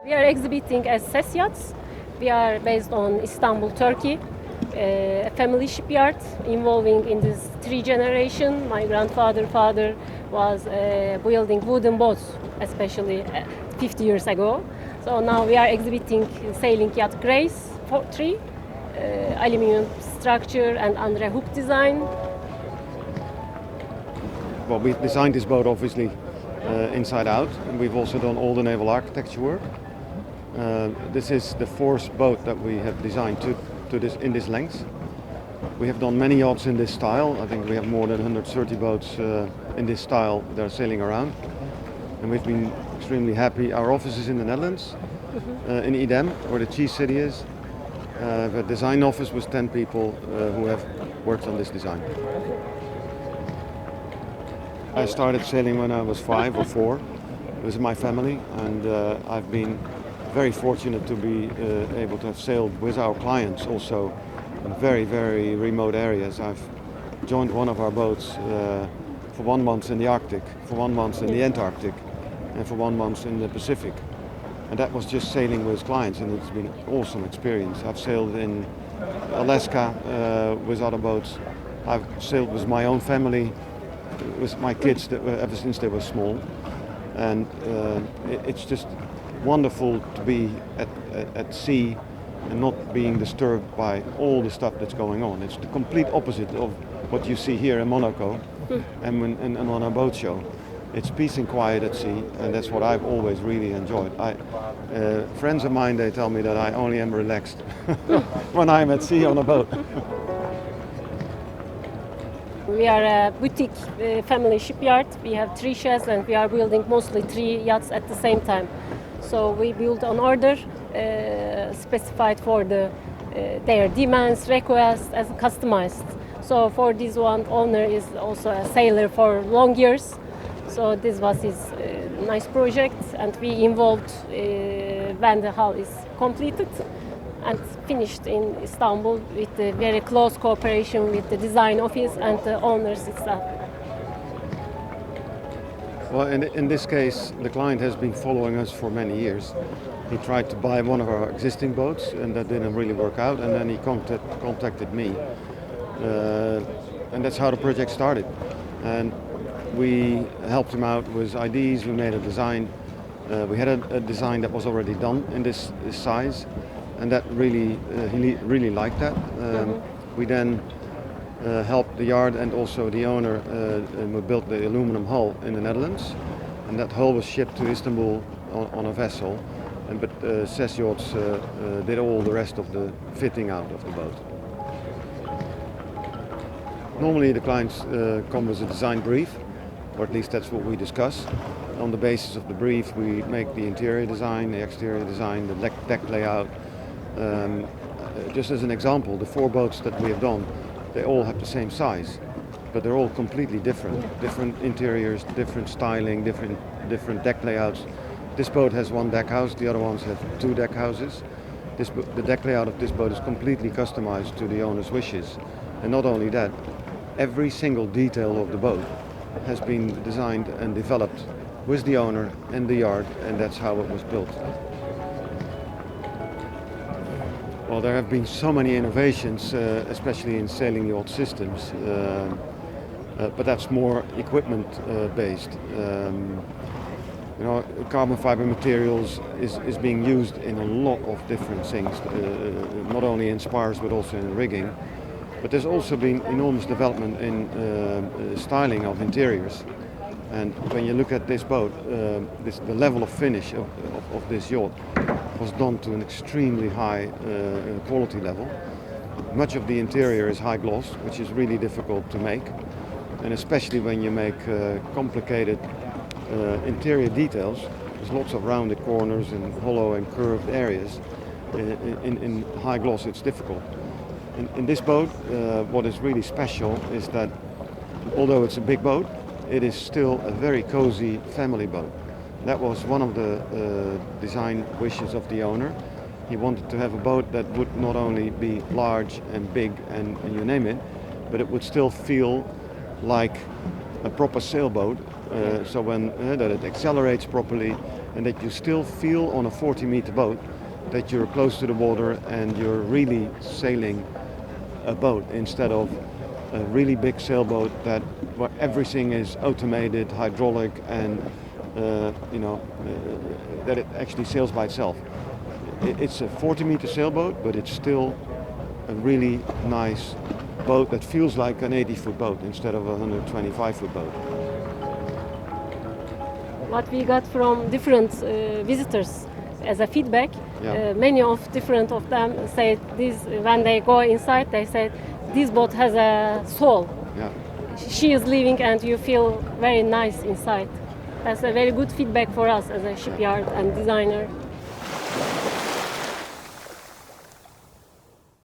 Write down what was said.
We are exhibiting as SES Yachts. We are based on Istanbul, Turkey. A family shipyard involving in this 3 generation. My grandfather, father was building wooden boats, especially 50 years ago. So now we are exhibiting sailing yacht Grace 3, aluminum structure and Andre Hoek design. Well, we've designed this boat obviously inside out, and we've also done all the naval architecture work. This is the 4th boat that we have designed in this length. We have done many yachts in this style. I think we have more than 130 boats in this style that are sailing around. And we've been extremely happy. Our office is in the Netherlands, in Idem, where the chief city is. The design office was 10 people who have worked on this design. I started sailing when I was 5 or 4. It was in my family, and I've been very fortunate to be able to have sailed with our clients also in very, very remote areas. I've joined one of our boats for 1 month in the Arctic, for 1 month in the Antarctic, and for 1 month in the Pacific. And that was just sailing with clients, and it's been an awesome experience. I've sailed in Alaska with other boats. I've sailed with my own family, with my kids ever since they were small. And it's just wonderful to be at sea and not being disturbed by all the stuff that's going on. It's the complete opposite of what you see here in Monaco and on a boat show. It's peace and quiet at sea, and that's what I've always really enjoyed. Friends of mine, they tell me that I only am relaxed when I'm at sea on a boat. We are a boutique family shipyard. We have 3 sheds and we are building mostly 3 yachts at the same time. So we build on order, specified for their demands, requests, as customized. So for this one, owner is also a sailor for long years. So this was his nice project, and we involved when the hull is completed and finished in Istanbul with the very close cooperation with the design office and the owners itself. Well, in this case, the client has been following us for many years. He tried to buy one of our existing boats, and that didn't really work out, and then he contacted me. And that's how the project started. And we helped him out with ideas. We made a design. We had a design that was already done in this size, and that really, he really liked that. We then helped the yard and also the owner. We built the aluminum hull in the Netherlands, and that hull was shipped to Istanbul on a vessel. But SES Yachts did all the rest of the fitting out of the boat. Normally the clients come with a design brief, or at least that's what we discuss. On the basis of the brief, we make the interior design, the exterior design, the deck layout. Just as an example, the 4 boats that we have done, they all have the same size, but they're all completely different. Different interiors, different styling, different deck layouts. This boat has 1 deck house, the other ones have 2 deck houses. The deck layout of this boat is completely customized to the owner's wishes. And not only that, every single detail of the boat has been designed and developed with the owner and the yard, and that's how it was built. Well, there have been so many innovations, especially in sailing yacht systems, but that's more equipment based. You know, carbon fiber materials is being used in a lot of different things, not only in spars but also in rigging. But there's also been enormous development in styling of interiors. And when you look at this boat, the level of finish of this yacht was done to an extremely high quality level. Much of the interior is high gloss, which is really difficult to make. And especially when you make complicated interior details, there's lots of rounded corners and hollow and curved areas. In high gloss it's difficult. In this boat, what is really special is that although it's a big boat, it is still a very cozy family boat. That was one of the design wishes of the owner. He wanted to have a boat that would not only be large and big and you name it, but it would still feel like a proper sailboat So when that it accelerates properly, and that you still feel on a 40-meter boat that you're close to the water and you're really sailing a boat instead of a really big sailboat where everything is automated, hydraulic, and that it actually sails by itself. It's a 40-meter sailboat, but it's still a really nice boat that feels like an 80-foot boat instead of a 125-foot boat. What we got from different visitors as a feedback, many of them say this when they go inside. They say this boat has a soul. Yeah. She is living, and you feel very nice inside. That's a very good feedback for us as a shipyard and designer.